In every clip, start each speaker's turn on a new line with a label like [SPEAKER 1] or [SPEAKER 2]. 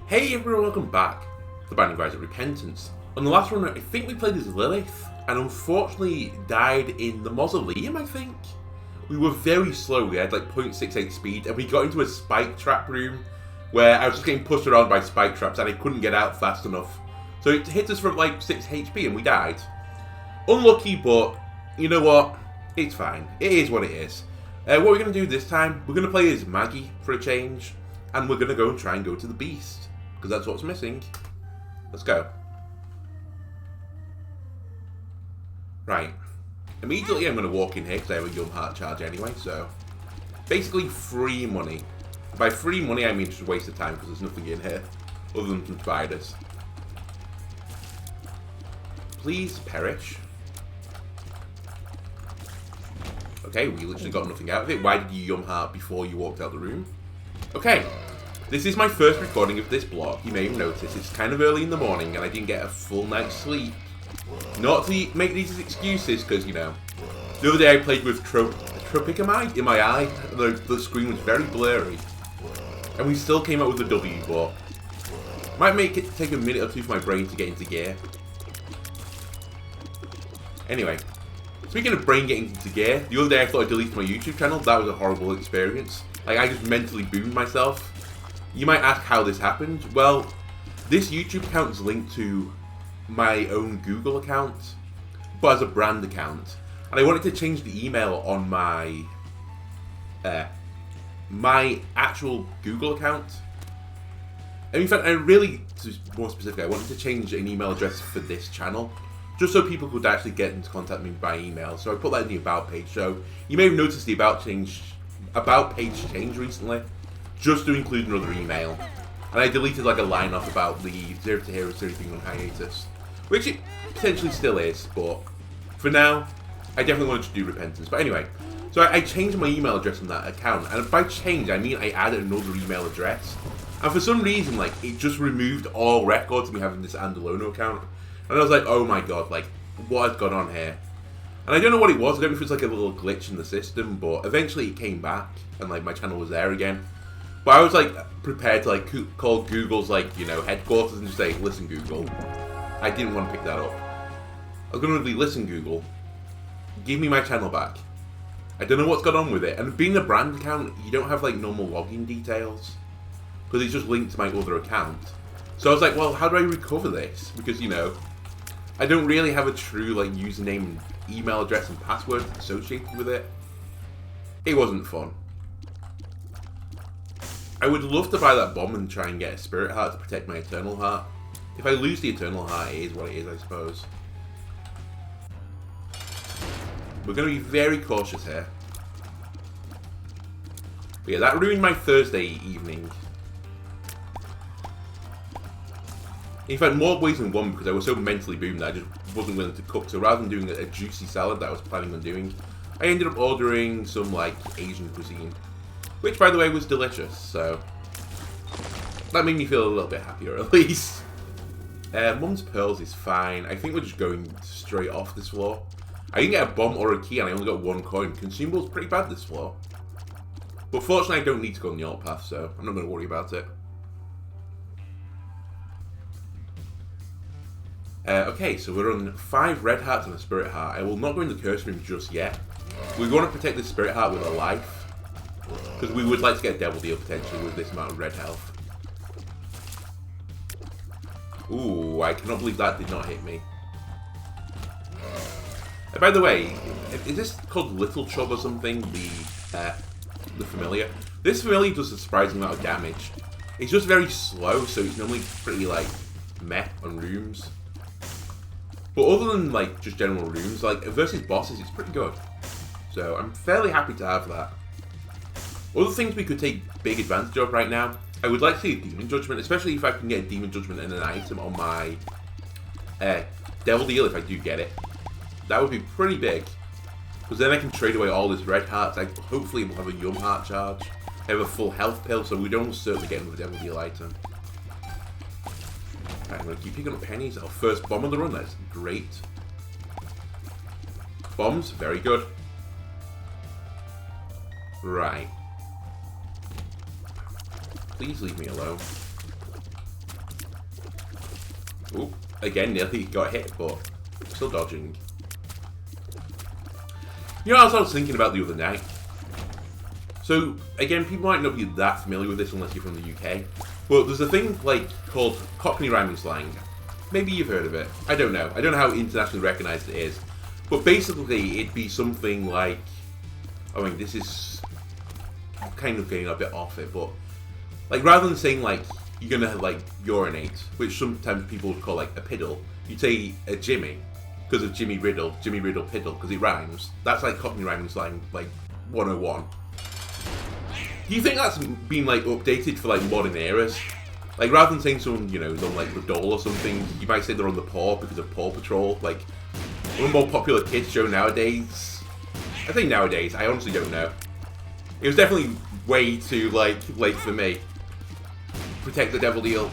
[SPEAKER 1] Hey everyone, welcome back to the Binding Guys of Repentance. On the last run, I think we played as Lilith, and unfortunately died in the mausoleum, I think? We were very slow, we had like 0.68 speed, and we got into a spike trap room where I was just getting pushed around by spike traps and I couldn't get out fast enough. So it hit us for like 6 HP and we died. Unlucky, but you know what? It's fine. It is what it is. What we're going to do this time, we're going to play as Maggie for a change, and we're going to go and try and go to the Beast, because that's what's missing. Let's go. Right. Immediately I'm going to walk in here because I have a Yum Heart charge anyway, so... Basically free money. By free money I mean just a waste of time because there's nothing in here other than some spiders. Please perish. Okay, we literally got nothing out of it. Why did you Yum Heart before you walked out the room? Okay. This is my first recording of this vlog. You may have noticed it's kind of early in the morning and I didn't get a full night's sleep. Not to make these as excuses, because, you know, the other day I played with tropicamide in my eye. The screen was very blurry. And we still came out with a W, but might make it take a minute or two for my brain to get into gear. Anyway, speaking of brain getting into gear, the other day I thought I deleted my YouTube channel. That was a horrible experience. Like, I just mentally boomed myself. You might ask how this happened. Well, this YouTube account is linked to my own Google account, but as a brand account. And I wanted to change the email on my my actual Google account. And in fact, to be more specific, I wanted to change an email address for this channel, just so people could actually get into contact with me by email. So I put that in the About page. So you may have noticed the About page change recently, just to include another email. And I deleted like a line off about the Zero to Hero series being on hiatus, which it potentially still is, but for now, I definitely wanted to do Repentance. But anyway, so I changed my email address on that account, and by change, I mean I added another email address. And for some reason, like, it just removed all records of me having this Andalono account. And I was like, oh my god, like, what has gone on here? And I don't know what it was, I don't know if it's like a little glitch in the system, but eventually it came back, and like, my channel was there again. But I was like, prepared to like, call Google's like, you know, headquarters and just say, listen Google. I didn't want to pick that up. I was going to really listen Google. Give me my channel back. I don't know what's gone on with it. And being a brand account, you don't have like normal login details, because it's just linked to my other account. So I was like, well, how do I recover this? Because, you know, I don't really have a true like username, email address and password associated with it. It wasn't fun. I would love to buy that bomb and try and get a Spirit Heart to protect my Eternal Heart. If I lose the Eternal Heart, it is what it is, I suppose. We're going to be very cautious here. But yeah, that ruined my Thursday evening. In fact, more ways than one, because I was so mentally boomed that I just wasn't willing to cook. So rather than doing a juicy salad that I was planning on doing, I ended up ordering some, like, Asian cuisine. Which, by the way, was delicious, so that made me feel a little bit happier, at least. Mum's Pearls is fine. I think we're just going straight off this floor. I didn't get a bomb or a key, and I only got 1 coin. Consumable's pretty bad this floor. But fortunately, I don't need to go on the alt path, so I'm not going to worry about it. Okay, so we're on 5 red hearts and a Spirit Heart. I will not go in the curse room just yet. We want to protect the Spirit Heart with a life, because we would like to get a Devil Deal potentially with this amount of red health. Ooh, I cannot believe that did not hit me. And by the way, is this called Little Chub or something? The familiar? This familiar does a surprising amount of damage. It's just very slow, so it's normally pretty like meh on rooms. But other than like just general rooms, like versus bosses, it's pretty good. So I'm fairly happy to have that. Other things we could take big advantage of right now, I would like to see a Demon Judgment, especially if I can get a Demon Judgment and an item on my Devil Deal if I do get it. That would be pretty big, because then I can trade away all this red hearts. I hopefully will have a Yum Heart charge. I have a full health pill, so we don't certainly get another Devil Deal item. Right, I'm going to keep picking up pennies. Our first bomb on the run, that's great. Bombs, very good. Right. Please leave me alone. Ooh, again, nearly got hit, but still dodging. You know what I was thinking about the other night? So, again, people might not be that familiar with this unless you're from the UK. But there's a thing, like, called Cockney rhyming slang. Maybe you've heard of it. I don't know. I don't know how internationally recognised it is. But basically, it'd be something like... I mean, this is kind of getting a bit off it, but... Like, rather than saying, like, you're gonna, like, urinate, which sometimes people would call, like, a piddle, you'd say a Jimmy, because of Jimmy Riddle piddle, because it rhymes. That's, like, Cockney rhyming slang, like, 101. Do you think that's been, like, updated for, like, modern eras? Like, rather than saying someone, you know, is on, like, the dole or something, you might say they're on the paw because of Paw Patrol. Like, one more popular kids show nowadays. I think nowadays, I honestly don't know. It was definitely way too, like, late for me. Protect the devil deal.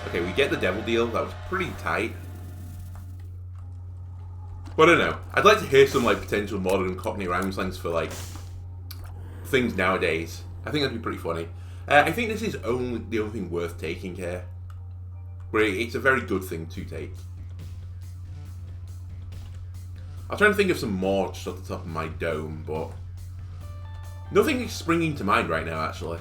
[SPEAKER 1] Okay, we get the devil deal. That was pretty tight. But I don't know. I'd like to hear some, like, potential modern Cockney rhyming slangs for, like, things nowadays. I think that'd be pretty funny. I think this is the only thing worth taking here. Where it's a very good thing to take. I'm trying to think of some more just off the top of my dome, but... Nothing is springing to mind right now, actually.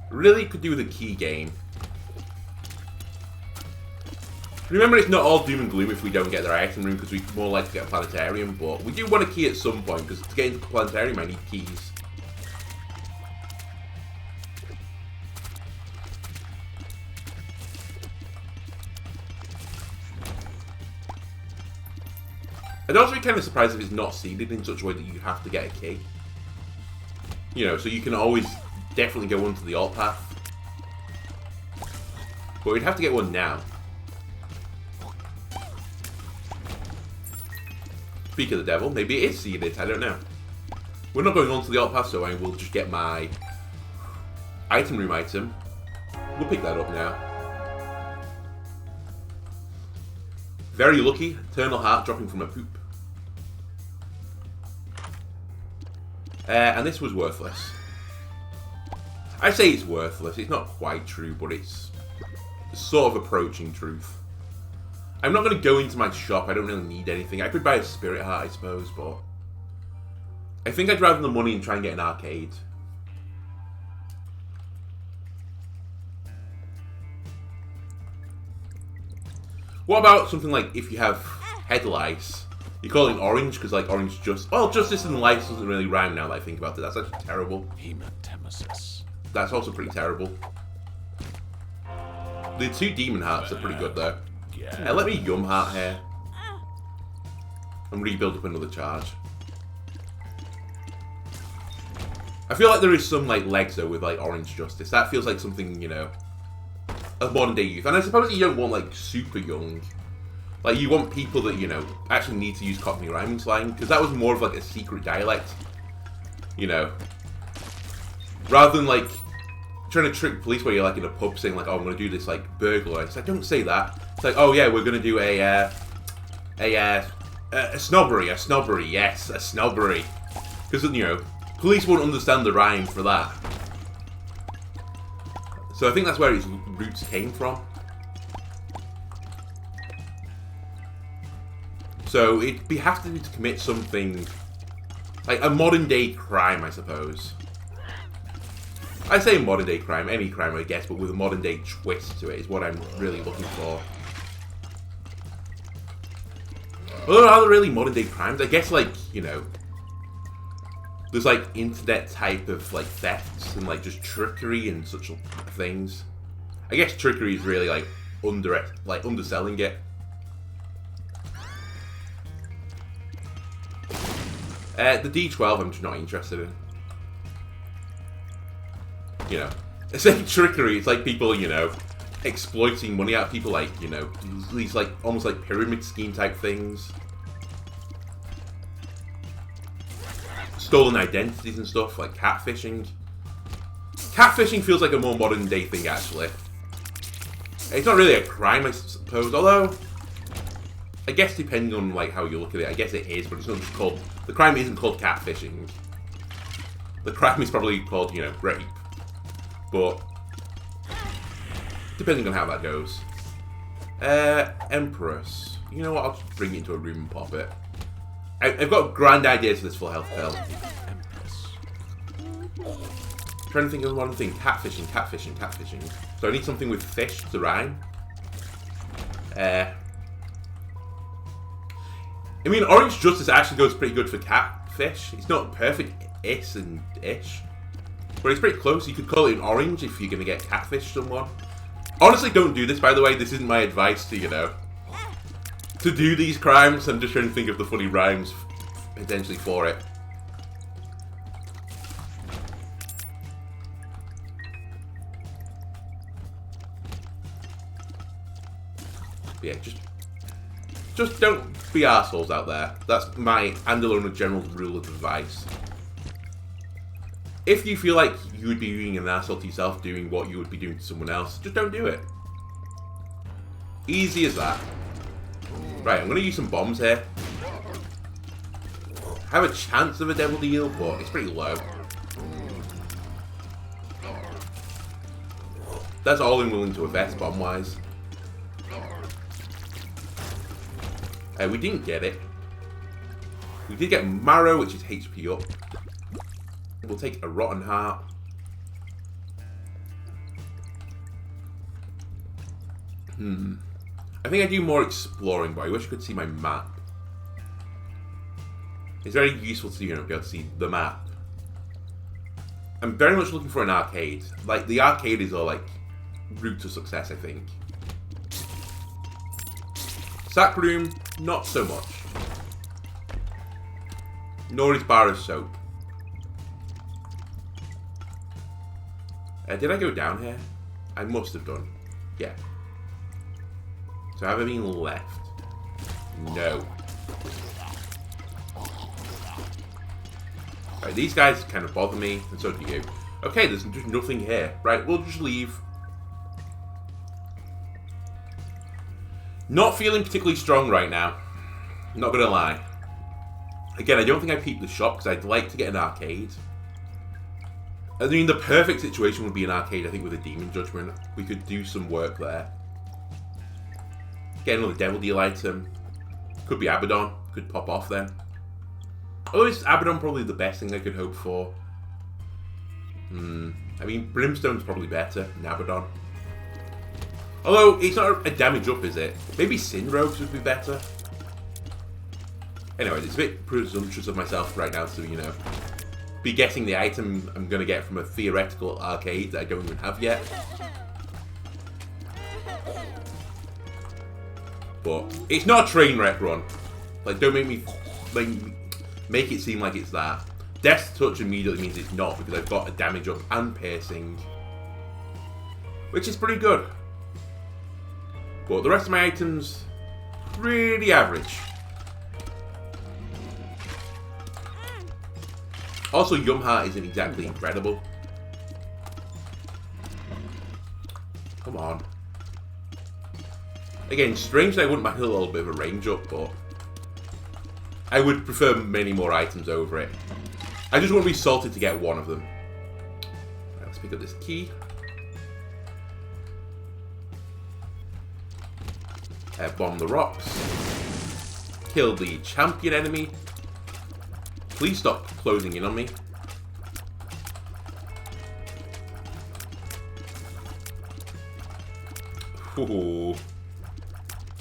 [SPEAKER 1] Really could do with a key game. Remember, it's not all doom and gloom if we don't get their item room, because we'd more like to get a planetarium, but we do want a key at some point, because to get into the planetarium I need keys. I'd also be kind of surprised if it's not seeded in such a way that you have to get a key. You know, so you can always definitely go onto the alt path. But we'd have to get one now. Speak of the devil, maybe it is seeded, I don't know. We're not going onto the alt path, so I will just get my item room item. We'll pick that up now. Very lucky, Eternal Heart dropping from a poop. And this was worthless. I say it's worthless, it's not quite true, but it's sort of approaching truth. I'm not going to go into my shop, I don't really need anything. I could buy a Spirit Heart, I suppose, but... I think I'd rather the money and try and get an arcade. What about something like, if you have headlights, you call it orange, because like orange just... Well, justice and lights doesn't really rhyme now that I think about it. That's actually terrible. That's also pretty terrible. The two demon hearts are pretty good though. Let me yum heart here. And rebuild up another charge. I feel like there is some like legs though with like orange justice. That feels like something, you know, of modern day youth. And I suppose you don't want like super young. Like you want people that, you know, actually need to use Cockney rhyming slang. Because that was more of like a secret dialect. You know. Rather than like trying to trick police where you're like in a pub saying like, oh, I'm going to do this like burglar. It's like, don't say that. It's like, oh yeah, we're going to do a snobbery, yes, a snobbery. Because, you know, police won't understand the rhyme for that. So I think that's where its roots came from. So it'd have to be to commit something, like a modern day crime, I suppose. I say modern day crime, any crime I guess, but with a modern day twist to it is what I'm really looking for. Well, are there really modern day crimes? I guess like, you know, there's like internet type of like thefts and like just trickery and such things. I guess trickery is really like underselling it. The D12 I'm just not interested in. You know, it's like trickery. It's like people, you know, exploiting money out of people, like, you know, these like almost like pyramid scheme type things. Stolen identities and stuff, like catfishing. Catfishing feels like a more modern day thing, actually. It's not really a crime, suppose. Although, I guess depending on like how you look at it, I guess it is, but it's not just called... The crime isn't called catfishing. The crime is probably called, you know, rape. But, depending on how that goes. Empress. You know what, I'll just bring it into a room and pop it. I've got grand ideas for this full health pill. Trying to think of one thing. Catfishing, catfishing, catfishing. So I need something with fish to rhyme. I mean, Orange Justice actually goes pretty good for catfish. It's not perfect-ish and ish. But it's pretty close. You could call it an orange if you're going to get catfish someone. Honestly, don't do this, by the way. This isn't my advice to, you know, to do these crimes. I'm just trying to think of the funny rhymes potentially for it. Yeah, just don't be arseholes out there. That's my Andalona general rule of advice. If you feel like you would be being an arsehole to yourself doing what you would be doing to someone else, just don't do it. Easy as that. Right, I'm going to use some bombs here. I have a chance of a devil deal, but it's pretty low. That's all I'm willing to invest bomb-wise. We didn't get it. We did get Marrow, which is HP up. We'll take a Rotten Heart. I think I do more exploring, but I wish I could see my map. It's very useful to, you know, be able to see the map. I'm very much looking for an arcade. Like, the arcade is all, like, route to success, I think. Sack room, not so much. Nor is bar of soap. Did I go down here? I must have done. Yeah. So have I been left? No. Right, these guys kind of bother me, and so do you. Okay, there's just nothing here. Right, we'll just leave. Not feeling particularly strong right now. Not gonna lie. Again, I don't think I peeped the shop because I'd like to get an arcade. I mean, the perfect situation would be an arcade, I think, with a Demon Judgment. We could do some work there. Get another Devil Deal item. Could be Abaddon. Could pop off then. Although is Abaddon probably the best thing I could hope for? I mean, Brimstone's probably better than Abaddon. Although, it's not a damage up, is it? Maybe Sin Robes would be better. Anyway, it's a bit presumptuous of myself right now to, you know, be getting the item I'm going to get from a theoretical arcade that I don't even have yet. But it's not a train wreck run. Like, don't make me make it seem like it's that. Death Touch immediately means it's not, because I've got a damage up and piercing, which is pretty good. But the rest of my items, pretty average. Also, Yum Heart isn't exactly incredible. Come on. Again, strangely, I wouldn't mind a little bit of a range up, but I would prefer many more items over it. I just want to be salted to get one of them. Right, let's pick up this key. Bomb the rocks. Kill the champion enemy. Please stop closing in on me. Ooh.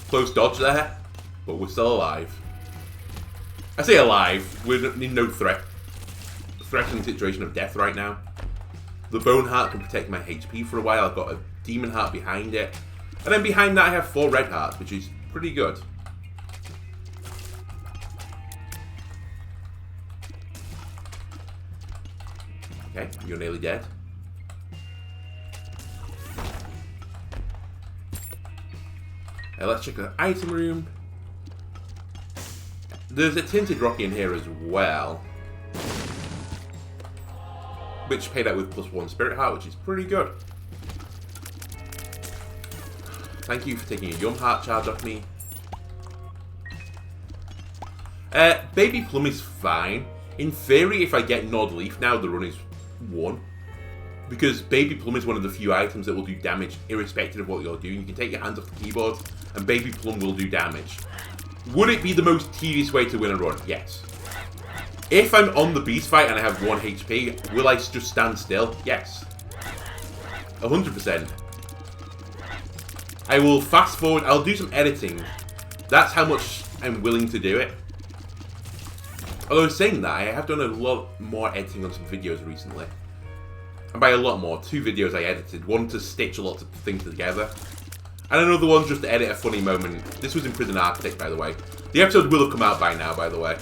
[SPEAKER 1] Close dodge there, but we're still alive. I say alive, we're in no threatening situation of death right now. The Bone Heart can protect my HP for a while. I've got a Demon Heart behind it. And then behind that I have 4 Red Hearts, which is pretty good. Okay, you're nearly dead. Let's check the item room. There's a Tinted Rocky in here as well, which paid out with +1 Spirit Heart, which is pretty good. Thank you for taking a Yum Heart charge off me. Baby Plum is fine. In theory, if I get Nod Leaf now, the run is 1. Because Baby Plum is one of the few items that will do damage irrespective of what you're doing. You can take your hands off the keyboard, and Baby Plum will do damage. Would it be the most tedious way to win a run? Yes. If I'm on the beast fight and I have 1 HP, will I just stand still? Yes. 100%. I will fast forward. I'll do some editing. That's how much I'm willing to do it. Although saying that, I have done a lot more editing on some videos recently. And by a lot more, 2 videos I edited. One to stitch a lot of things together. And another one just to edit a funny moment. This was in Prison Architect, by the way. The episode will have come out by now, by the way.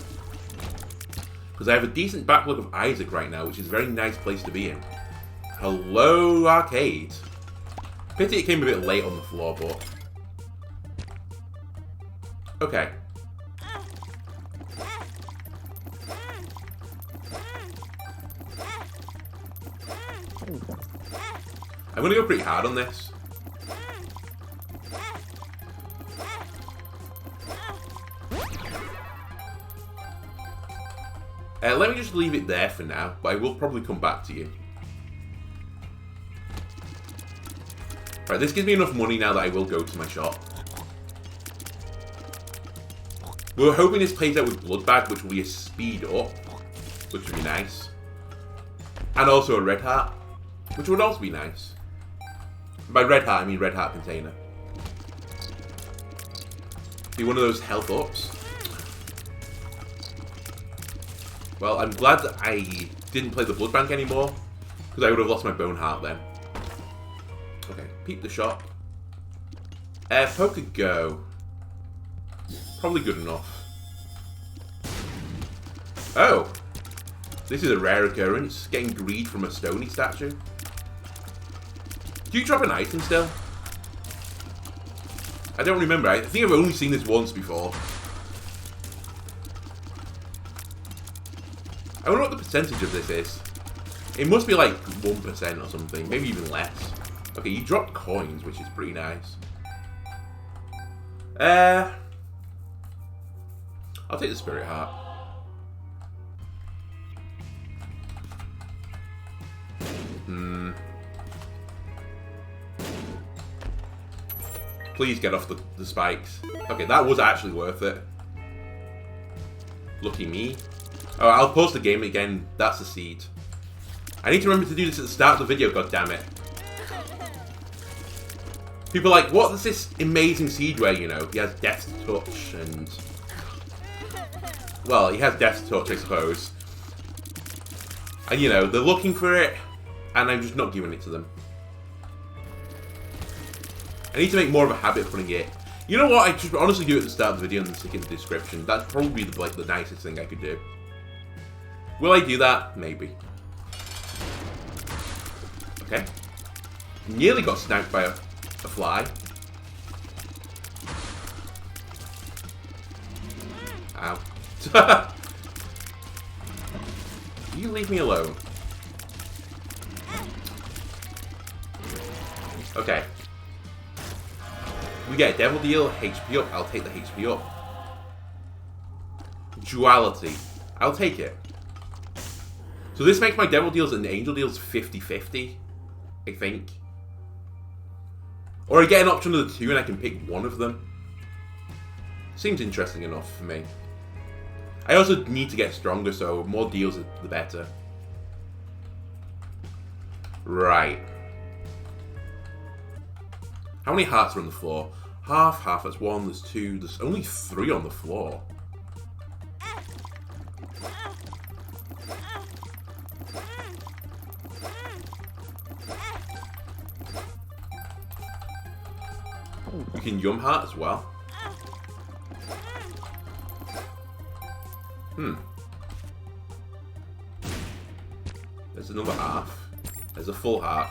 [SPEAKER 1] Because I have a decent backlog of Isaac right now, which is a very nice place to be in. Hello, arcade. Pity it came a bit late on the floor, but... okay. I'm gonna go pretty hard on this. Let me just leave it there for now, but I will probably come back to you. Right, this gives me enough money now that I will go to my shop. We're hoping this plays out with Blood Bag, which will be a speed up, which would be nice. And also a Red Heart, which would also be nice. By Red Heart, I mean Red Heart Container. Be one of those health ups. Well, I'm glad that I didn't play the Blood Bank anymore, because I would have lost my Bone Heart then. Okay, peep the shop. Poker Go. Probably good enough. Oh! This is a rare occurrence, getting greed from a stony statue. Do you drop an item still? I don't remember. I think I've only seen this once before. I wonder what the percentage of this is. It must be like 1% or something, maybe even less. Okay, you dropped coins, which is pretty nice. I'll take the Spirit Heart. Please get off the spikes. Okay, that was actually worth it. Lucky me. Oh, I'll pause the game again. That's the seed. I need to remember to do this at the start of the video, goddammit. People are like, what is this amazing seed where, you know, he has Death's Touch and... well, he has Death's Touch, I suppose. And, you know, they're looking for it, and I'm just not giving it to them. I need to make more of a habit of putting it... you know what, I just honestly do it at the start of the video and stick it in the description. That's probably the nicest thing I could do. Will I do that? Maybe. Okay. Nearly got sniped by a fly. Ow. You leave me alone. Okay. We get Devil Deal, HP up. I'll take the HP up. Duality. I'll take it. So this makes my Devil Deals and Angel Deals 50-50, I think. Or I get an option of the 2 and I can pick one of them. Seems interesting enough for me. I also need to get stronger, so more deals the better. Right. How many hearts are on the floor? Half, that's 1, there's 2, there's only 3 on the floor. You can Yum Heart as well. There's another half. There's a full heart.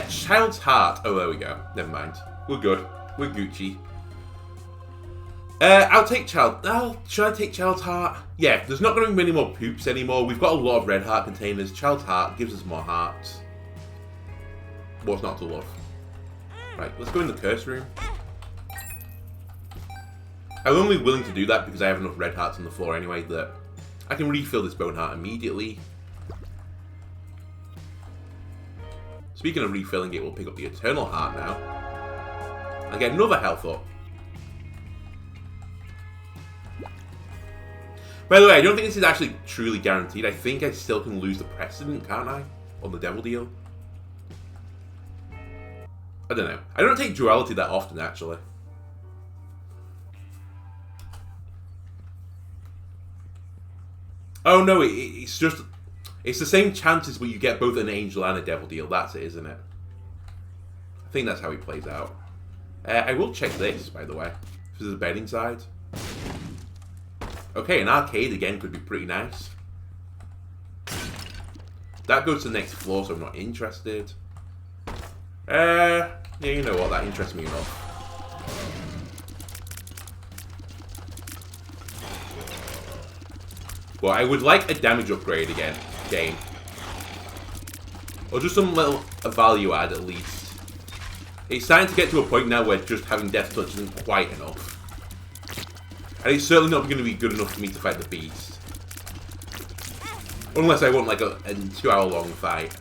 [SPEAKER 1] Child's Heart. Oh, there we go. Never mind. We're good. We're Gucci. I'll take Child... Oh, should I take Child's Heart? Yeah, there's not going to be many more poops anymore. We've got a lot of red heart containers. Child's Heart gives us more hearts. What's not to love? Right, let's go in the curse room. I'm only willing to do that because I have enough red hearts on the floor anyway that I can refill this bone heart immediately. Speaking of refilling it, we'll pick up the Eternal Heart now. And get another health up. By the way, I don't think this is actually truly guaranteed. I think I still can lose the precedent, can't I? On the Devil Deal. I don't know. I don't take duality that often, actually. Oh no, it's just... It's the same chances where you get both an Angel and a Devil Deal. That's it, isn't it? I think that's how it plays out. I will check this, by the way. If there's a bed inside. Okay, an arcade again could be pretty nice. That goes to the next floor, so I'm not interested. Yeah, you know what? That interests me enough. Well, I would like a damage upgrade again, game. Or just some little value add at least. It's starting to get to a point now where just having Death Touch isn't quite enough. And it's certainly not going to be good enough for me to fight the beast. Unless I want like a 2-hour long fight.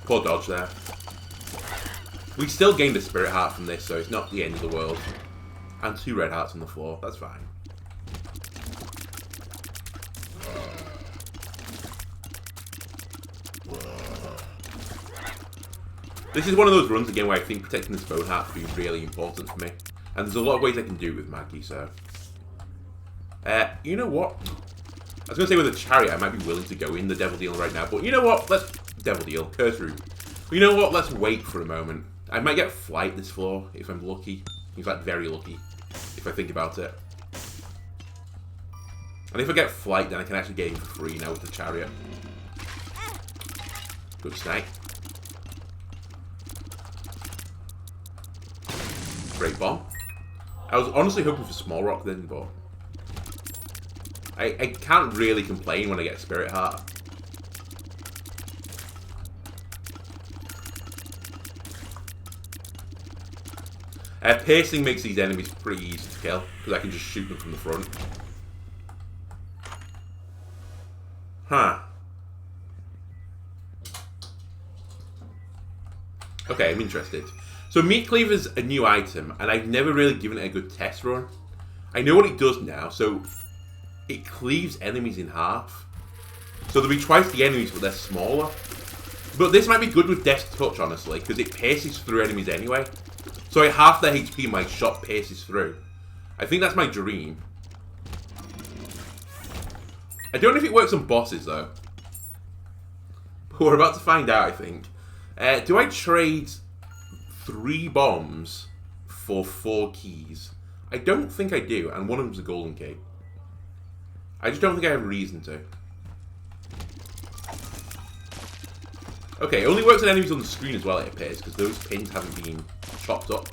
[SPEAKER 1] Poor dodge there. We still gained a Spirit Heart from this, so it's not the end of the world. And 2 red hearts on the floor, that's fine. This is one of those runs again where I think protecting this bone heart would be really important for me. And there's a lot of ways I can do it with Maggie, so... you know what? I was going to say with a chariot I might be willing to go in the Devil Deal right now, but you know what? Let's... Devil Deal, Curse Room. But you know what? Let's wait for a moment. I might get Flight this floor, if I'm lucky. In fact, very lucky, if I think about it. And if I get Flight, then I can actually get him for free now with the chariot. Good snake. Great bomb. I was honestly hoping for Small Rock then, but... I can't really complain when I get Spirit Heart. Piercing makes these enemies pretty easy to kill, because I can just shoot them from the front. Huh. Okay, I'm interested. So Meat Cleaver's a new item, and I've never really given it a good test run. I know what it does now, so it cleaves enemies in half. So there'll be twice the enemies, but they're smaller. But this might be good with Death Touch, honestly, because it pierces through enemies anyway. So at half their HP, my shot pierces through. I think that's my dream. I don't know if it works on bosses, though. But we're about to find out, I think. Do I trade 3 bombs for 4 keys? I don't think I do, and one of them's a golden key. I just don't think I have a reason to. Okay, it only works on enemies on the screen as well, it appears, because those pins haven't been chopped up.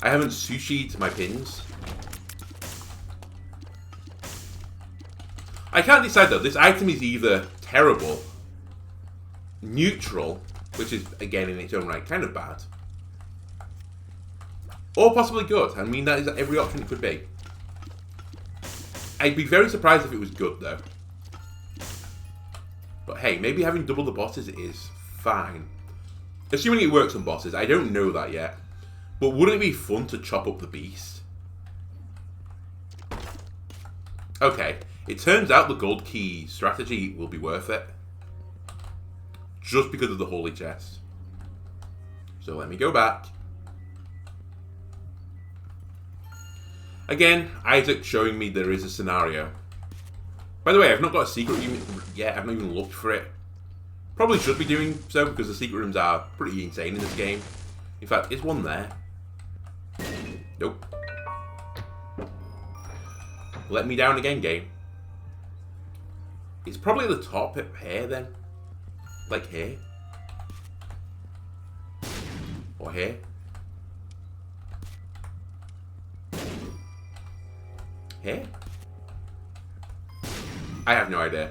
[SPEAKER 1] I haven't sushi'd my pins. I can't decide though. This item is either terrible, neutral, which is, again, in its own right, kind of bad, or possibly good. I mean, that is every option it could be. I'd be very surprised if it was good, though. But hey, maybe having double the bosses is fine. Assuming it works on bosses, I don't know that yet. But wouldn't it be fun to chop up the beast? Okay, it turns out the gold key strategy will be worth it. Just because of the holy chest. So let me go back. Again, Isaac showing me there is a scenario. By the way, I've not got a secret room yet. I've not even looked for it. Probably should be doing so because the secret rooms are pretty insane in this game. In fact, is one there? Nope. Let me down again, game. It's probably at the top here then. Like here. Or here? Here? I have no idea.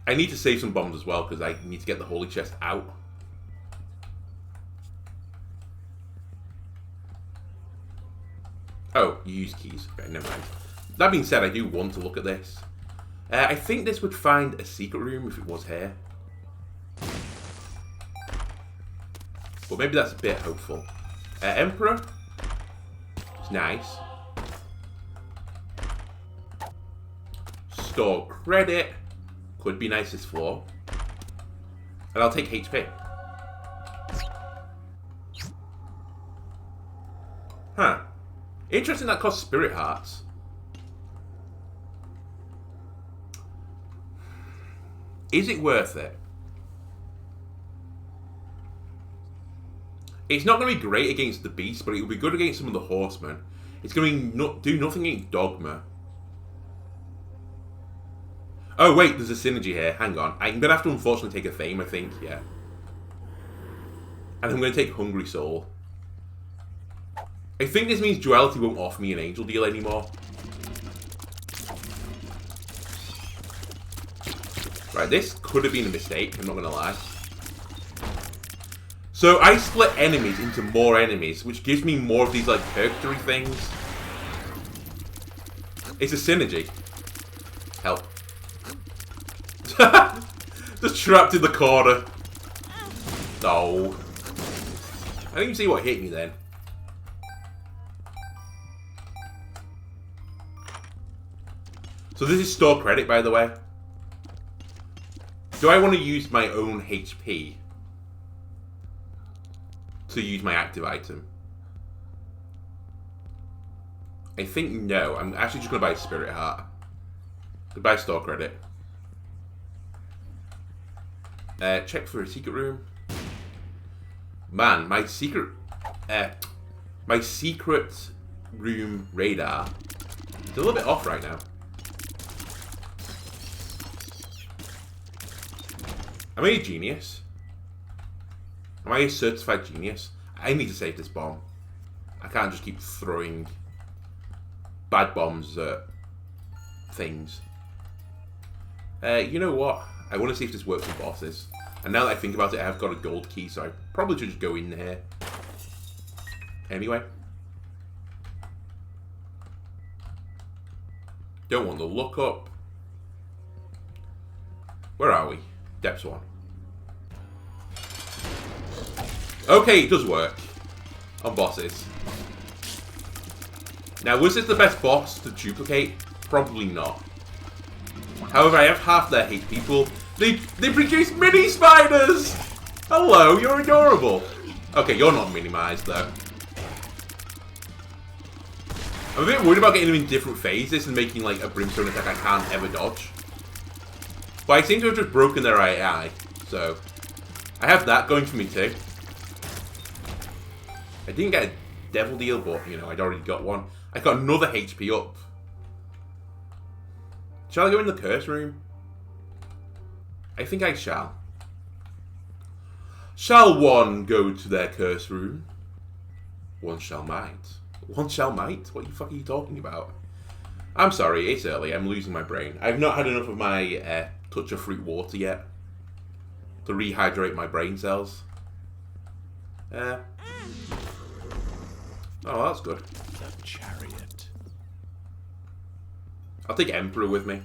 [SPEAKER 1] I need to save some bombs as well, because I need to get the holy chest out. Oh, you use keys. Okay, never mind. That being said, I do want to look at this. I think this would find a secret room if it was here. But maybe that's a bit hopeful. Emperor. It's nice. Store credit. Could be nice this floor. And I'll take HP. Huh. Interesting that costs spirit hearts. Is it worth it? It's not going to be great against the beast, but it will be good against some of the horsemen. It's going to do nothing against Dogma. Oh wait, there's a synergy here. Hang on. I'm going to have to unfortunately take a Fame, I think. Yeah. And I'm going to take Hungry Soul. I think this means Duality won't offer me an Angel deal anymore. Right, this could have been a mistake, I'm not going to lie. So I split enemies into more enemies, which gives me more of these like purgatory things. It's a synergy. Help. Just trapped in the corner. No. I didn't even see what hit me then. So this is store credit, by the way. Do I want to use my own HP to use my active item? I think no. I'm actually just going to buy a Spirit Heart. Goodbye store credit. Check for a secret room. Man, my secret room radar is a little bit off right now. Am I a genius? Am I a certified genius? I need to save this bomb. I can't just keep throwing bad bombs at things. You know what? I want to see if this works with bosses. And now that I think about it, I have got a gold key, so I probably should just go in here. Anyway. Don't want to look up. Where are we? Depths 1. Okay, it does work. On bosses. Now, was this the best boss to duplicate? Probably not. However, I have half their HP pool. They produce mini spiders! Hello, you're adorable. Okay, you're not minimized though. I'm a bit worried about getting them in different phases and making like a brimstone attack I can't ever dodge. But I seem to have just broken their AI, so I have that going for me too. I didn't get a devil deal, but you know, I'd already got one. I got another HP up. Shall I go in the curse room? I think I shall. Shall one go to their curse room? One shall might. One shall might? What the fuck are you talking about? I'm sorry, it's early. I'm losing my brain. I've not had enough of my touch of fruit water yet to rehydrate my brain cells. Oh, that's good.
[SPEAKER 2] The chariot.
[SPEAKER 1] I'll take Emperor with me.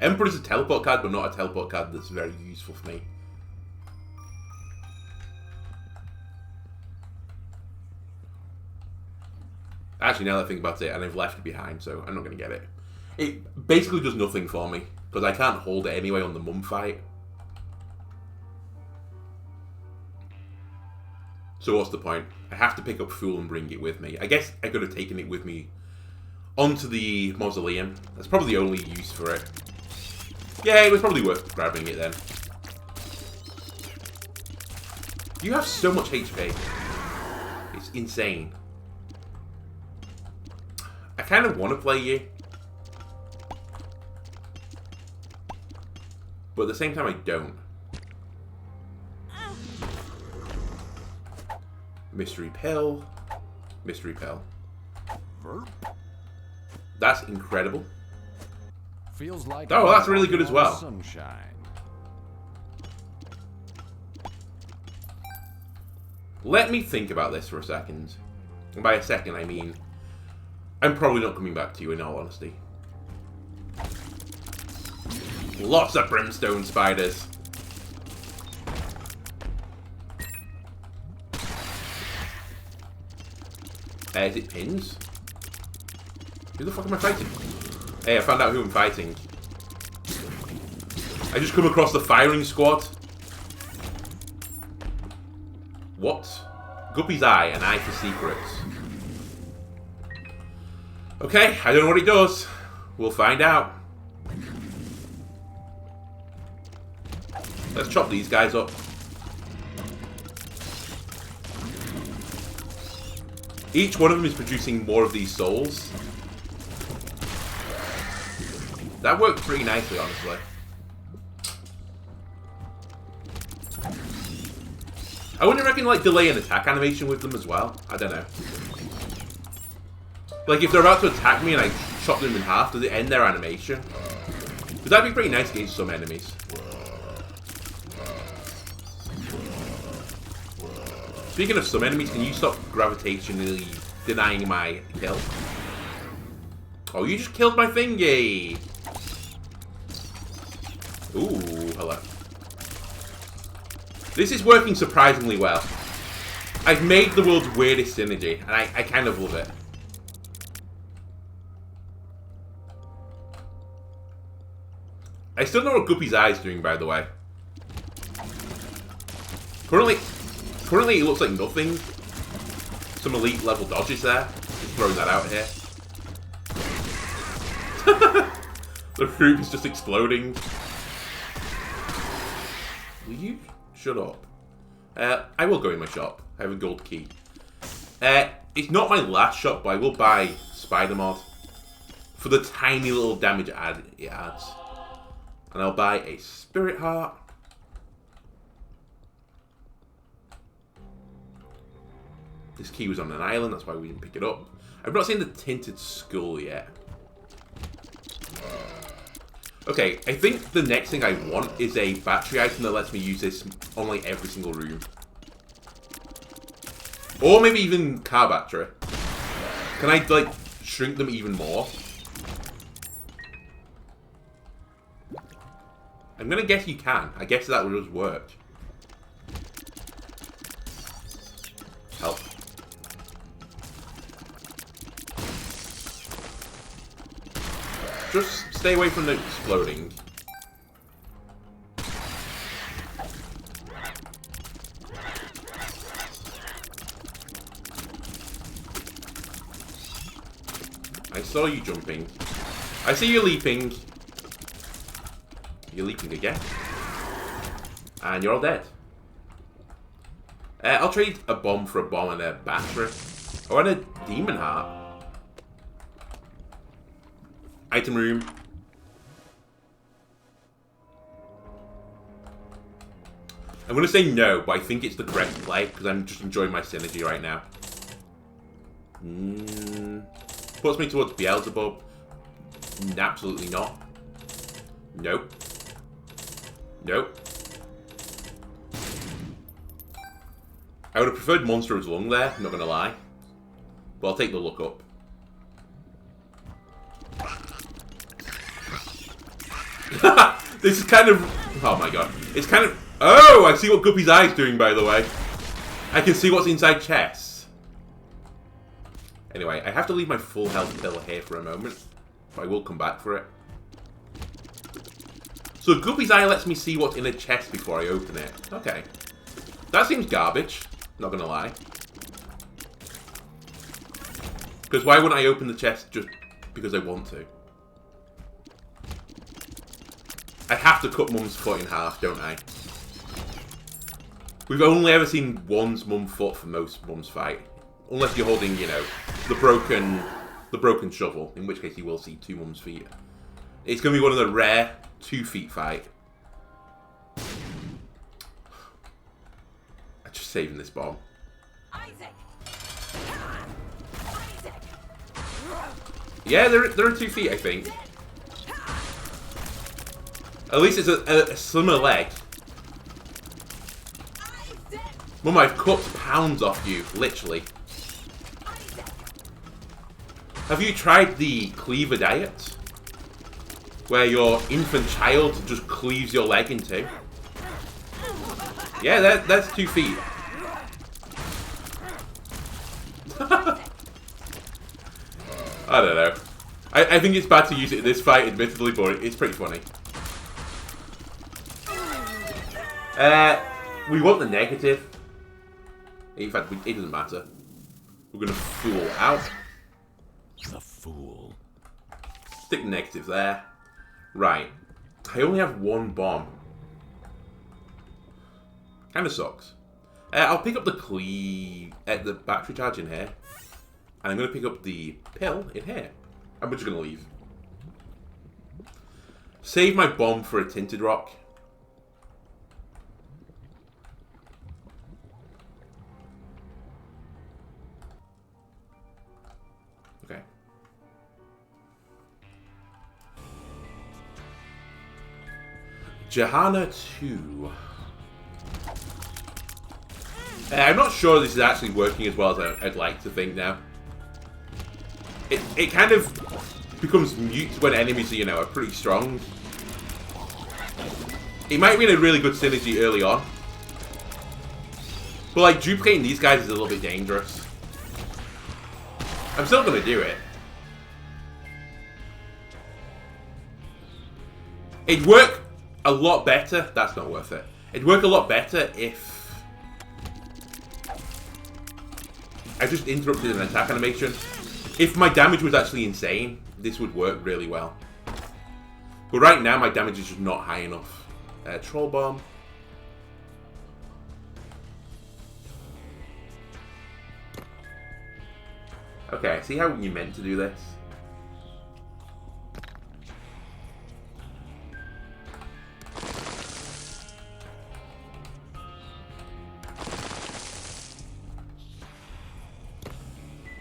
[SPEAKER 1] Emperor is a teleport card, but not a teleport card that's very useful for me. Actually, now that I think about it, and I've left it behind, so I'm not going to get it. It basically does nothing for me, because I can't hold it anyway on the mum fight. So what's the point? I have to pick up Fool and bring it with me. I guess I could have taken it with me onto the mausoleum. That's probably the only use for it. Yeah, it was probably worth grabbing it then. You have so much HP. It's insane. I kind of want to play you. But at the same time, I don't. Mystery pill. Mystery pill. That's incredible.
[SPEAKER 2] Feels like
[SPEAKER 1] oh, that's really good as well.
[SPEAKER 2] Sunshine.
[SPEAKER 1] Let me think about this for a second. And by a second, I mean, I'm probably not coming back to you in all honesty. Lots of brimstone spiders. Is it pins? Who the fuck am I fighting? Hey, I found out who I'm fighting. I just come across the firing squad. What? Guppy's eye, an eye for secrets. Okay, I don't know what it does. We'll find out. Let's chop these guys up. Each one of them is producing more of these souls. That worked pretty nicely, honestly. I wouldn't reckon, like, delay an attack animation with them as well. I don't know. Like, if they're about to attack me and I chop them in half, does it end their animation? Because that'd be pretty nice against some enemies. Speaking of some enemies, can you stop gravitationally denying my kill? Oh, you just killed my thingy! Ooh, hello. This is working surprisingly well. I've made the world's weirdest synergy, and I kind of love it. I still don't know what Guppy's eye is doing, by the way. Currently, it looks like nothing. Some elite level dodges there. Just throwing that out here. The fruit is just exploding. Will you shut up? I will go in my shop. I have a gold key. It's not my last shop, but I will buy Spider Mod for the tiny little damage it adds. And I'll buy a Spirit Heart. This key was on an island, that's why we didn't pick it up. I've not seen the Tinted Skull yet. Okay, I think the next thing I want is a battery item that lets me use this on like every single room. Or maybe even car battery. Can I like shrink them even more? I'm gonna guess you can. I guess that would just work. Help. Just stay away from the exploding. I saw you jumping. I see you leaping. You're leaping again. And you're all dead. I'll trade a bomb for a bomb and a battery. Oh, and a demon heart. Item room. I'm going to say no, but I think it's the correct play because I'm just enjoying my synergy right now. Puts me towards Beelzebub. Absolutely not. Nope. Nope. I would have preferred Monster's Lung there, I'm not going to lie. But I'll take the look up. This is kind of... Oh my god. It's kind of... Oh! I see what Guppy's eye is doing, by the way. I can see what's inside chests. Anyway, I have to leave my full health pill here for a moment. But I will come back for it. So Guppy's eye lets me see what's in a chest before I open it. Okay. That seems garbage. Not gonna lie. Because why wouldn't I open the chest just because I want to? I have to cut Mum's foot in half, don't I? We've only ever seen one's mum foot for most mums fight. Unless you're holding, you know, the broken shovel, in which case you will see two mums feet. It's going to be one of the rare 2 feet fight. I'm just saving this bomb.
[SPEAKER 3] Isaac,
[SPEAKER 1] Yeah, there are 2 feet, I think. At least it's a slimmer leg. Mum, I've cut pounds off you, literally. Have you tried the Cleaver diet? Where your infant child just cleaves your leg in 2? Yeah, that's 2 feet. I don't know. I think it's bad to use it in this fight, admittedly, but it's pretty funny. We want the negative. In fact, it doesn't matter. We're gonna fool out.
[SPEAKER 2] The fool.
[SPEAKER 1] Stick negative there. Right. I only have 1 bomb. Kinda sucks. I'll pick up the the battery charge in here. And I'm gonna pick up the pill in here. And we're just gonna leave. Save my bomb for a tinted rock. Okay. Johanna 2. I'm not sure this is actually working as well as I'd like to think now. It kind of becomes mute when enemies, you know, are pretty strong. It might be a really good synergy early on. But like, duplicating these guys is a little bit dangerous. I'm still going to do it. It'd work a lot better. That's not worth it. It'd work a lot better if I just interrupted an attack animation. If my damage was actually insane, this would work really well. But right now, my damage is just not high enough. Troll Bomb. Okay, see how you meant to do this?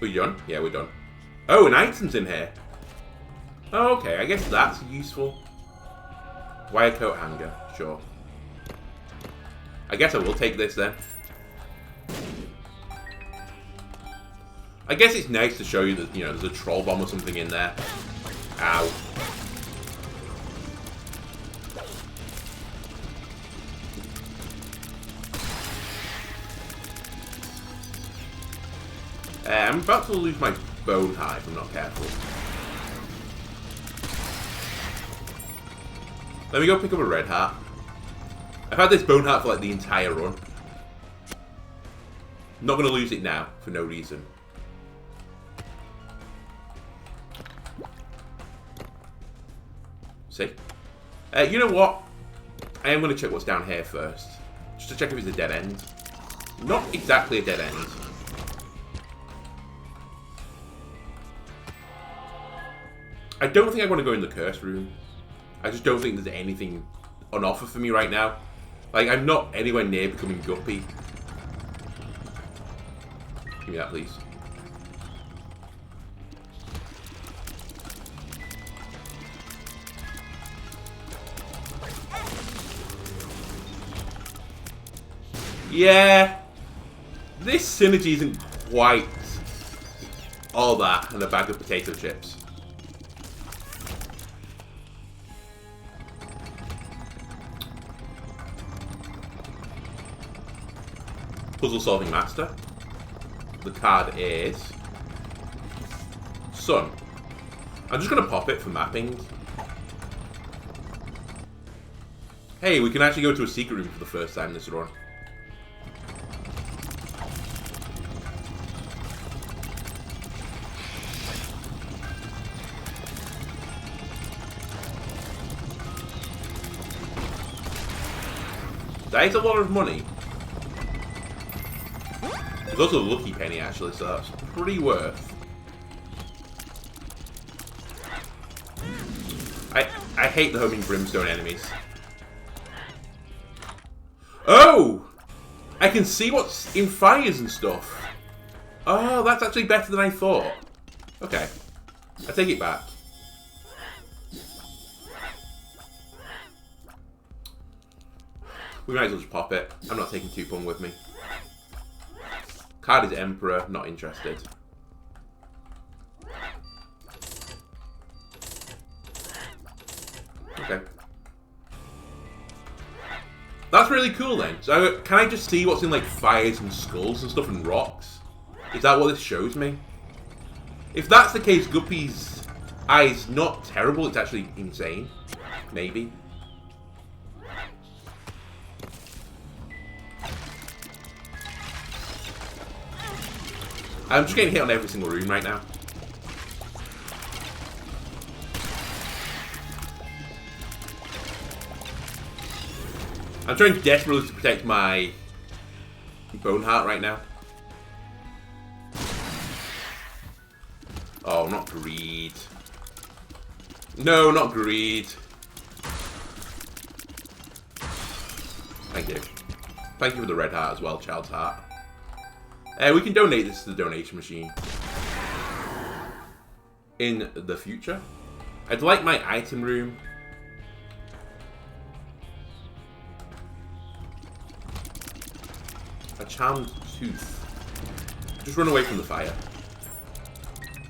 [SPEAKER 1] We're done? Yeah, we're done. Oh, an item's in here. Oh, okay, I guess that's useful. Wire coat hanger, sure. I guess I will take this then. I guess it's nice to show you that, you know, there's a troll bomb or something in there. Ow. I'm about to lose my bone heart if I'm not careful. Let me go pick up a red heart. I've had this bone heart for like the entire run. Not going to lose it now for no reason. See? You know what? I am going to check what's down here first. Just to check if it's a dead end. Not exactly a dead end. I don't think I want to go in the curse room. I just don't think there's anything on offer for me right now. Like, I'm not anywhere near becoming guppy. Give me that, please. Yeah. This synergy isn't quite all that and a bag of potato chips. Puzzle solving master. The card is Sun. I'm just going to pop it for mapping. Hey, we can actually go to a secret room for the first time this run. That is a lot of money. There's also a lucky penny actually, so that's pretty worth. I hate the homing brimstone enemies. Oh! I can see what's in fires and stuff. Oh, that's actually better than I thought. Okay. I take it back. We might as well just pop it. I'm not taking 2 pung with me. Card is Emperor, not interested. Okay. That's really cool then. So can I just see what's in like fires and skulls and stuff and rocks? Is that what this shows me? If that's the case, Guppy's eye is not terrible, it's actually insane. Maybe. I'm just getting hit on every single room right now. I'm trying desperately to protect my bone heart right now. Oh, not greed. No, not greed. Thank you. Thank you for the red heart as well, child's heart. We can donate this to the donation machine. In the future. I'd like my item room. A charmed tooth. Just run away from the fire.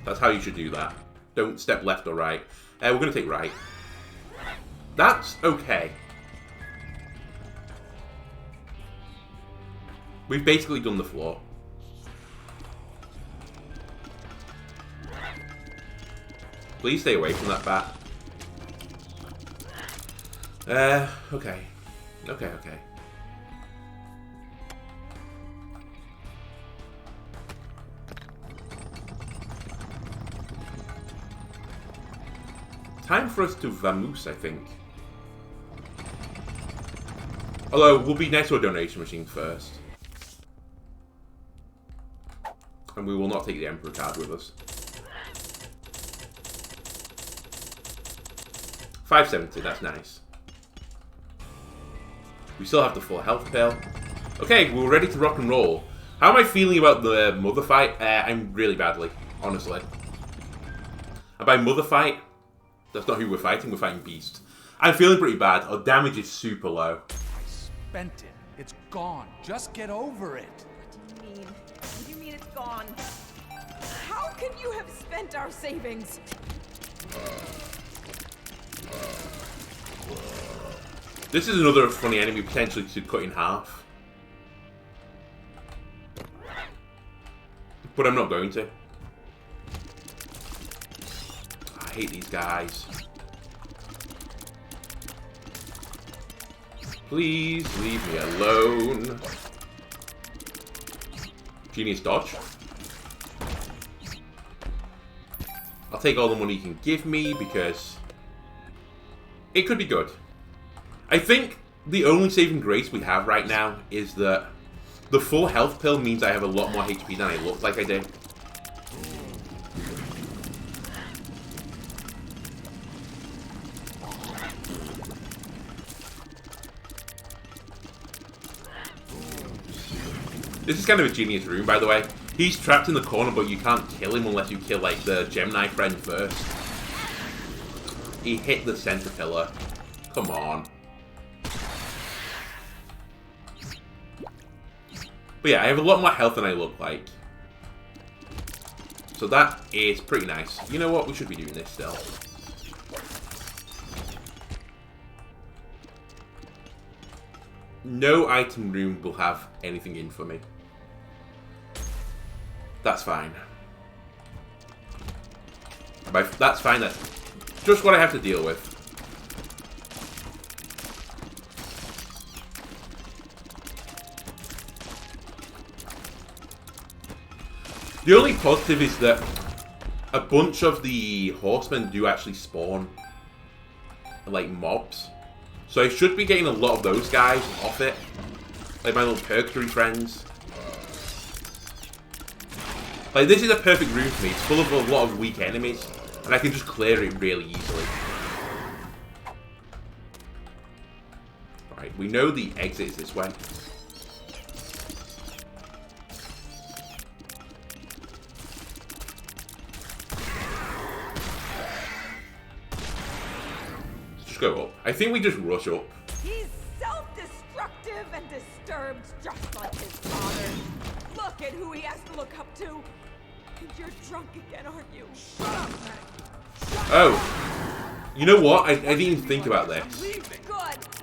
[SPEAKER 1] That's how you should do that. Don't step left or right. We're going to take right. That's okay. We've basically done the floor. Please stay away from that bat. Okay. Okay. Time for us to vamoose, I think. Although, we'll be next to a donation machine first. And we will not take the Emperor card with us. 570, that's nice. We still have the full health pill. Okay, we're ready to rock and roll. How am I feeling about the mother fight? I'm really badly, honestly. And by mother fight, that's not who we're fighting Beast. I'm feeling pretty bad. Our damage is super low.
[SPEAKER 3] I spent it. It's gone. Just get over it.
[SPEAKER 4] What do you mean? What do you mean it's gone? How can you have spent our savings?
[SPEAKER 1] This is another funny enemy potentially to cut in half. But I'm not going to. I hate these guys. Please leave me alone. Genius dodge. I'll take all the money you can give me because it could be good. I think the only saving grace we have right now is that the full health pill means I have a lot more HP than I look like I do. This is kind of a genius room, by the way. He's trapped in the corner, but you can't kill him unless you kill, like, the Gemini friend first. He hit the center pillar. Come on. But yeah, I have a lot more health than I look like. So that is pretty nice. You know what? We should be doing this still. No item room will have anything in for me. That's fine. That's fine. That's just what I have to deal with. The only positive is that a bunch of the horsemen do actually spawn like mobs. So I should be getting a lot of those guys off it. Like my little purgatory friends. Like, this is a perfect room for me. It's full of a lot of weak enemies. And I can just clear it really easily. Right, we know the exit is this way. just go up. I think we just rush up.
[SPEAKER 4] He's self-destructive and disturbed, just like his father. Look at who he has to look up to. And you're drunk again, aren't you? Shut up, Maggie.
[SPEAKER 1] Oh. You know what? I didn't even think about this.
[SPEAKER 4] Good,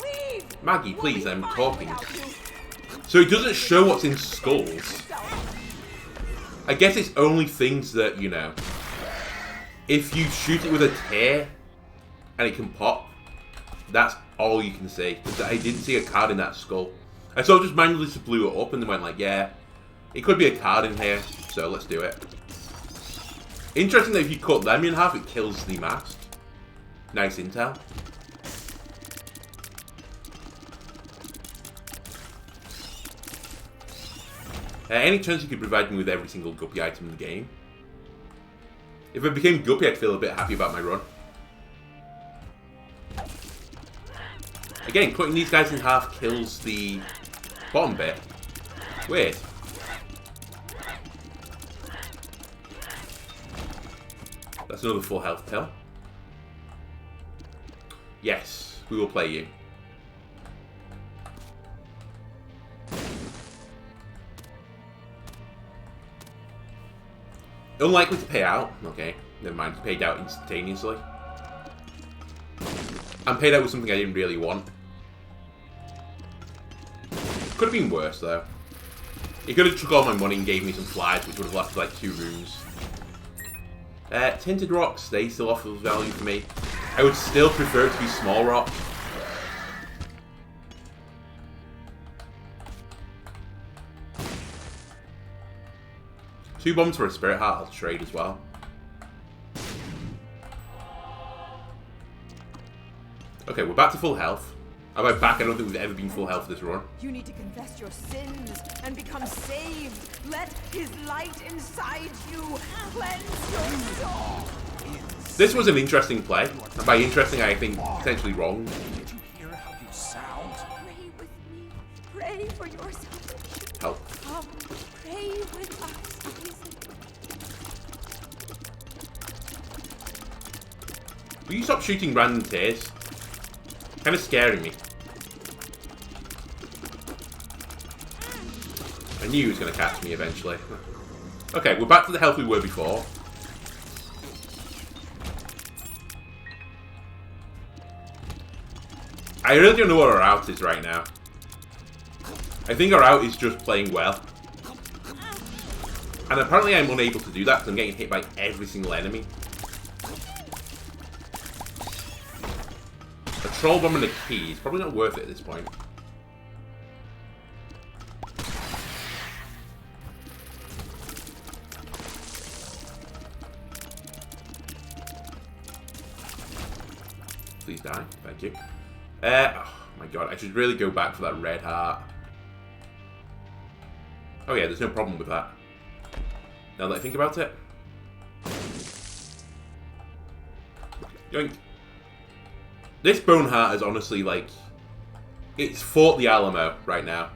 [SPEAKER 4] leave.
[SPEAKER 1] Maggie, please,
[SPEAKER 4] We'll
[SPEAKER 1] I'm
[SPEAKER 4] be fine
[SPEAKER 1] talking.
[SPEAKER 4] without you.
[SPEAKER 1] So it doesn't show what's in skulls. I guess it's only things that, you know, if you shoot it with a tear and it can pop, that's all you can see. Because I didn't see a card in that skull. I sort of just manually just blew it up and then went like, yeah, it could be a card in here, so let's do it. Interesting that if you cut them in half, it kills the mast. Nice intel. Any chance you could provide me with every single guppy item in the game? If I became guppy, I'd feel a bit happy about my run. Again, cutting these guys in half kills the bottom bit. Weird. That's another full health pill. Yes, we will play you. Unlikely to pay out. Okay, never mind. He paid out instantaneously. And paid out with something I didn't really want. Could have been worse, though. He could have took all my money and gave me some flies, which would have lasted like 2 rooms. Tinted rocks, they still offer value for me. I would still prefer it to be small rock. Two bombs for a spirit heart, I'll trade as well. Okay, we're back to full health. Am I back? I don't think we've ever been full health this run.
[SPEAKER 4] You need to confess your sins and become saved. Let his light inside you cleanse your soul.
[SPEAKER 1] This was an interesting play. And by interesting, I think potentially wrong.
[SPEAKER 3] Did you hear how you sound?
[SPEAKER 4] Pray with me. Pray for your salvation.
[SPEAKER 1] Help.
[SPEAKER 4] Come, pray with us, Isaac.
[SPEAKER 1] Will you stop shooting random tears? Kind of scaring me. I knew he was going to catch me eventually. Okay, we're back to the health we were before. I really don't know what our out is right now. I think our out is just playing well. And apparently I'm unable to do that because I'm getting hit by every single enemy. A troll bomb and a key is probably not worth it at this point. Please die. Thank you. Oh my god, I should really go back for that red heart. Oh yeah, there's no problem with that. Now that I think about it. Yoink. This bone heart is honestly like... It's fought the Alamo right now.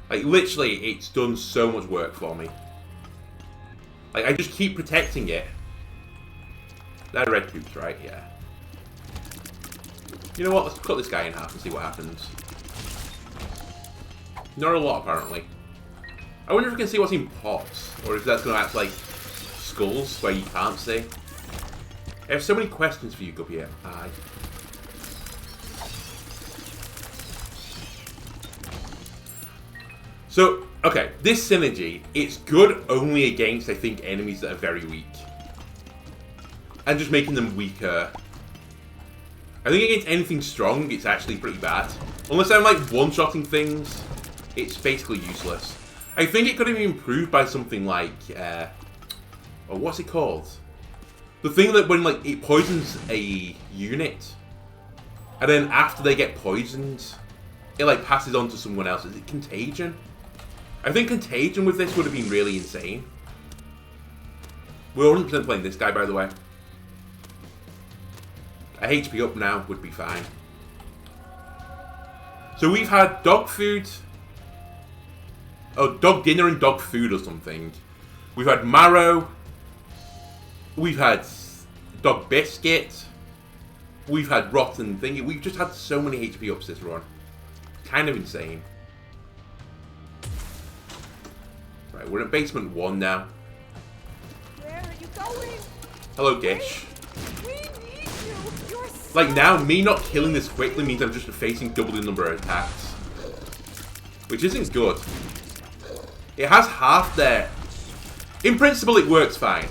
[SPEAKER 1] Like, literally, it's done so much work for me. Like, I just keep protecting it. They're red cubes, right? Yeah. You know what? Let's cut this guy in half and see what happens. Not a lot, apparently. I wonder if we can see what's in pots. Or if that's going to act like skulls where you can't see. I have so many questions for you, Guppy. Aye. So, okay, this synergy, it's good only against, I think, enemies that are very weak. And just making them weaker. I think against anything strong, it's actually pretty bad. Unless I'm like one-shotting things, it's basically useless. I think it could have been improved by something like, oh, what's it called? The thing that when like it poisons a unit, and then after they get poisoned, it like passes on to someone else. Is it Contagion? I think Contagion with this would have been really insane. We're 100% playing this guy, by the way. A HP up now would be fine. So we've had dog food, dog dinner and dog food or something. We've had marrow. We've had dog biscuit. We've had rotten thingy. We've just had so many HP ups this run. Kind of insane. Right, we're at basement 1 now.
[SPEAKER 4] Where are you going?
[SPEAKER 1] Hello, Gish.
[SPEAKER 4] We need you. You're so
[SPEAKER 1] Like now, me not killing this quickly means I'm just facing double the number of attacks. Which isn't good. It has half there. In principle, it works fine.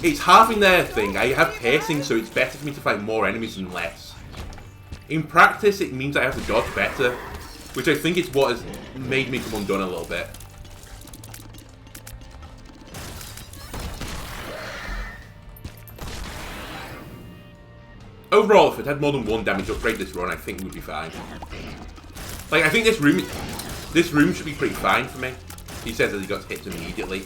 [SPEAKER 1] It's halving their thing. I have piercing, so it's better for me to fight more enemies than less. In practice, it means I have to dodge better. Which I think is what has made me come undone a little bit. Overall, if it had more than 1 damage upgrade this run, I think we'd be fine. Like, I think this room should be pretty fine for me. He says that he got hit immediately.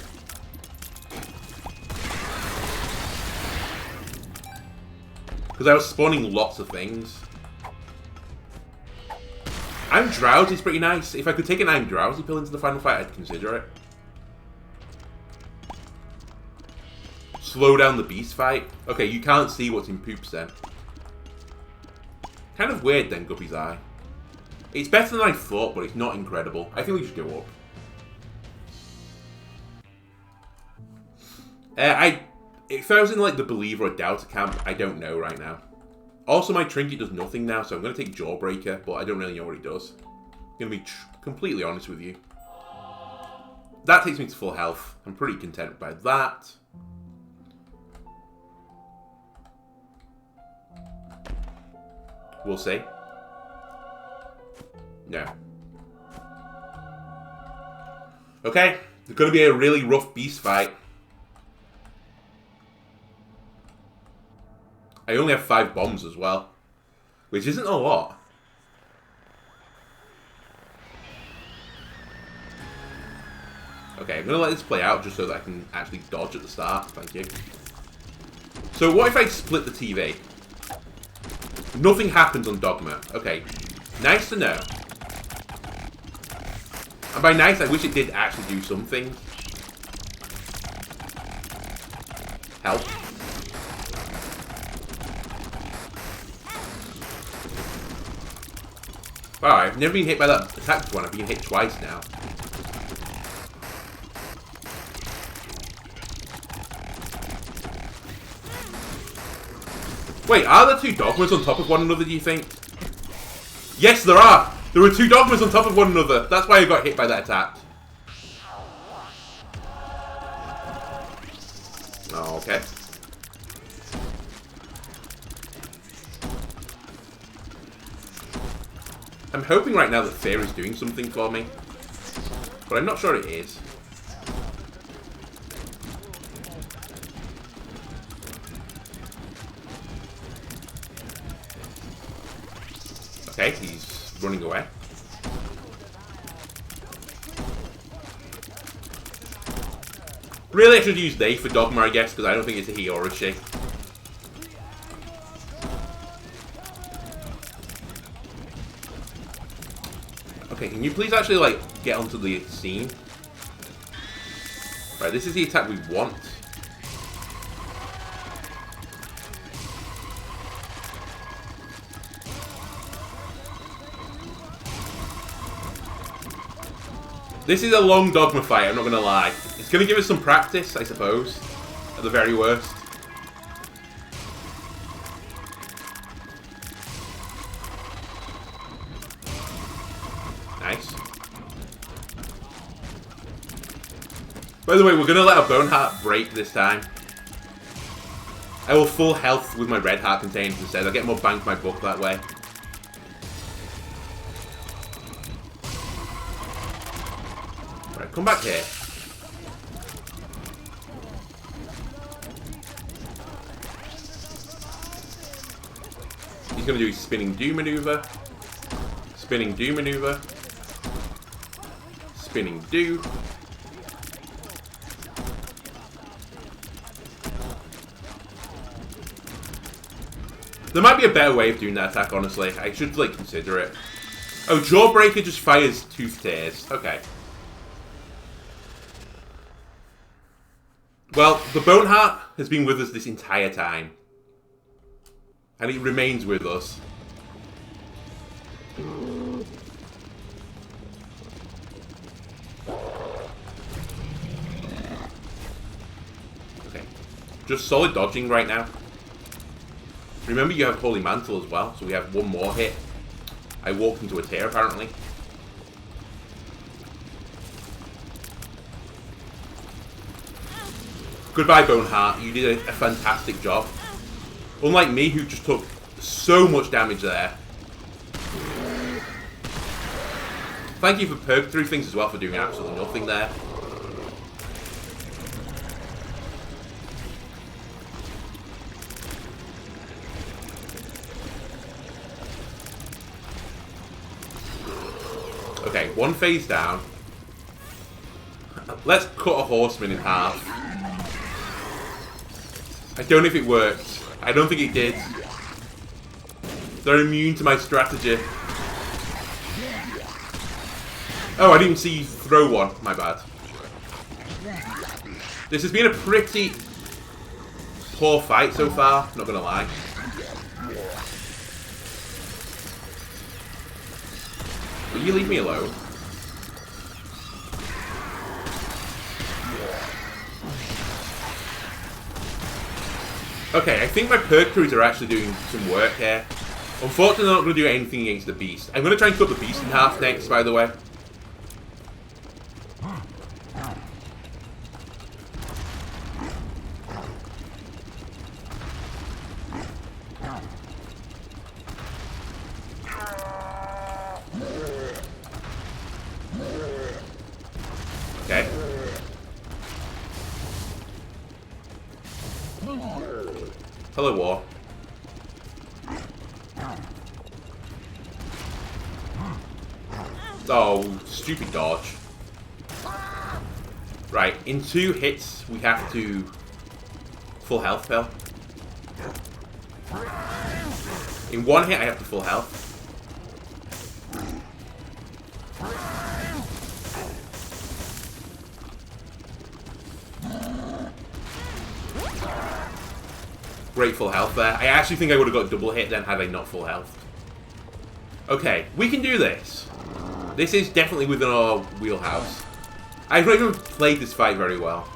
[SPEAKER 1] Because I was spawning lots of things. I'm Drowsy is pretty nice. If I could take an I'm Drowsy pill into the final fight, I'd consider it. Slow down the beast fight. Okay, you can't see what's in Poops then. Kind of weird then, Guppy's eye. It's better than I thought, but it's not incredible. I think we should go up. If I was in like the Believer or Doubter camp, I don't know right now. Also, my trinket does nothing now, so I'm going to take Jawbreaker, but I don't really know what it does. I'm going to be completely honest with you. That takes me to full health. I'm pretty content by that. We'll see. No. Okay, it's going to be a really rough beast fight. I only have 5 bombs as well, which isn't a lot. Okay, I'm going to let this play out just so that I can actually dodge at the start. Thank you. So what if I split the TV? Nothing happens on Dogma. Okay, nice to know. And by nice, I wish it did actually do something. Help. Wow, I've never been hit by that attack before. I've been hit twice now. Wait, are there 2 dogmas on top of one another, do you think? Yes, there are! There were 2 dogmas on top of one another. That's why I got hit by that attack. Oh, okay. I'm hoping right now that Fear is doing something for me. But I'm not sure it is. Okay, he's running away. Really, I should use they for Dogma, I guess, because I don't think it's a he or a she. Okay, can you please actually, like, get onto the scene? Right, this is the attack we want. This is a long Dogma fight, I'm not gonna lie. It's gonna give us some practice, I suppose. At the very worst. Nice. By the way, we're gonna let our Bone Heart break this time. I will full health with my Red Heart containers instead. I'll get more bang for my buck that way. Right, come back here. He's gonna do his spinning do maneuver. Spinning do maneuver. Spinning do. There might be a better way of doing that attack, honestly. I should, like, consider it. Oh, Jawbreaker just fires Tooth Tears. Okay. Well, the Bone Heart has been with us this entire time. And it remains with us. Okay. Just solid dodging right now. Remember, you have Holy Mantle as well, so we have one more hit. I walked into a tear, apparently. Goodbye, Bone Heart. You did a fantastic job. Unlike me, who just took so much damage there. Thank you for perk through things as well for doing absolutely nothing there. Okay, one phase down. Let's cut a horseman in half. I don't know if it worked. I don't think it did. They're immune to my strategy. Oh, I didn't see you throw one. My bad. This has been a pretty poor fight so far, not gonna lie. Will you leave me alone? Okay, I think my perk crews are actually doing some work here. Unfortunately, they're not going to do anything against the beast. I'm going to try and cut the beast in half next, by the way. Okay. Hello, War. Oh, stupid dodge. Right, in 2 hits, we have to full health pill. In 1 hit, I have to full health. Great full health there. I actually think I would have got double hit then had I not full health. Okay, we can do this. This is definitely within our wheelhouse. I've not even played this fight very well.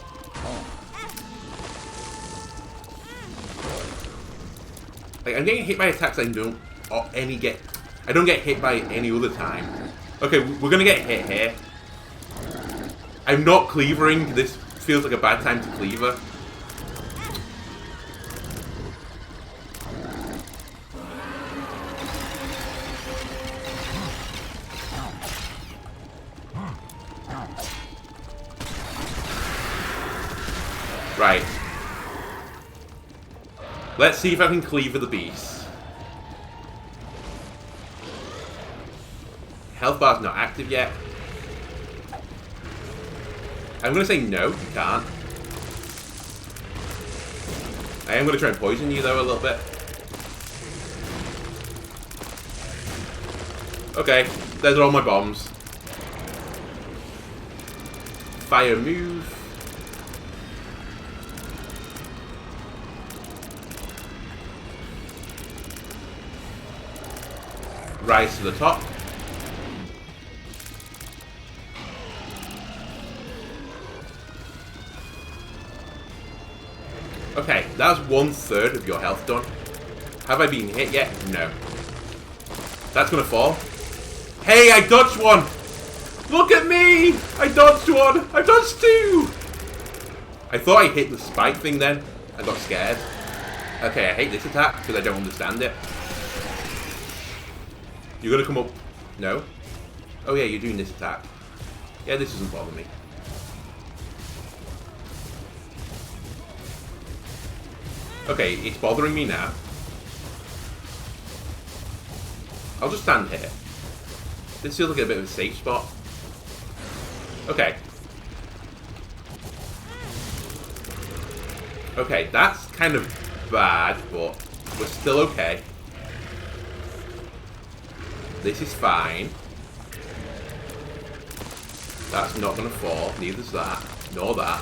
[SPEAKER 1] Like, I'm getting hit by attacks I don't get hit by any other time. Okay, we're gonna get hit here. I'm not cleavering. This feels like a bad time to cleaver. Right. Let's see if I can cleaver the beast. Health bar's not active yet. I'm gonna say no, you can't. I am gonna try and poison you though a little bit. Okay, there's all my bombs. Fire move. Rise to the top. Okay, that's 1/3 of your health done. Have I been hit yet? No. That's gonna fall. Hey, I dodged one! Look at me! I dodged one! I dodged 2! I thought I hit the spike thing then. I got scared. Okay, I hate this attack because I don't understand it. You're gonna come up. No? Oh yeah, you're doing this attack. Yeah, this doesn't bother me. Okay, it's bothering me now. I'll just stand here. This feels like a bit of a safe spot. Okay. Okay, that's kind of bad, but we're still okay. This is fine. That's not gonna fall. Neither's that. Nor that.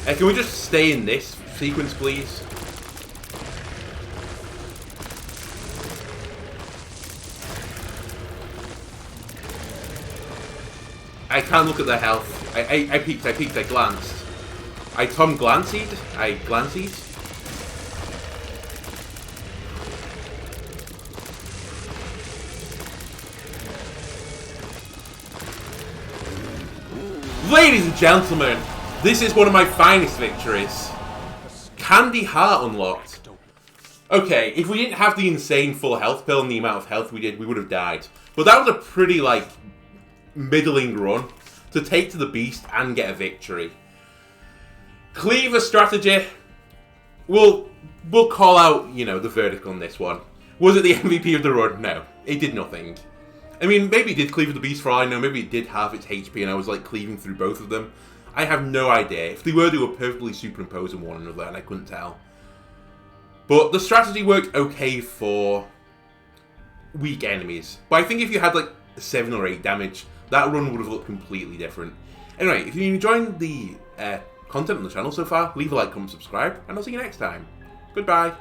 [SPEAKER 1] Can we just stay in this sequence, please? I can't look at their health. I peeked, I glanced. I Tom glanced. I glanced. Ladies and gentlemen, this is one of my finest victories. Candy Heart unlocked. Okay, if we didn't have the insane full health pill and the amount of health we did, we would have died. But that was a pretty, like, middling run to take to the beast and get a victory. Cleaver strategy. We'll call out, you know, the verdict on this one. Was it the MVP of the run? No, it did nothing. I mean, maybe it did cleave the beast for all I know. Maybe it did have its HP and I was like cleaving through both of them. I have no idea. If they were perfectly superimposing one another and I couldn't tell. But the strategy worked okay for weak enemies. But I think if you had like 7 or 8 damage, that run would have looked completely different. Anyway, if you're enjoying the content on the channel so far, leave a like, comment, subscribe, and I'll see you next time. Goodbye.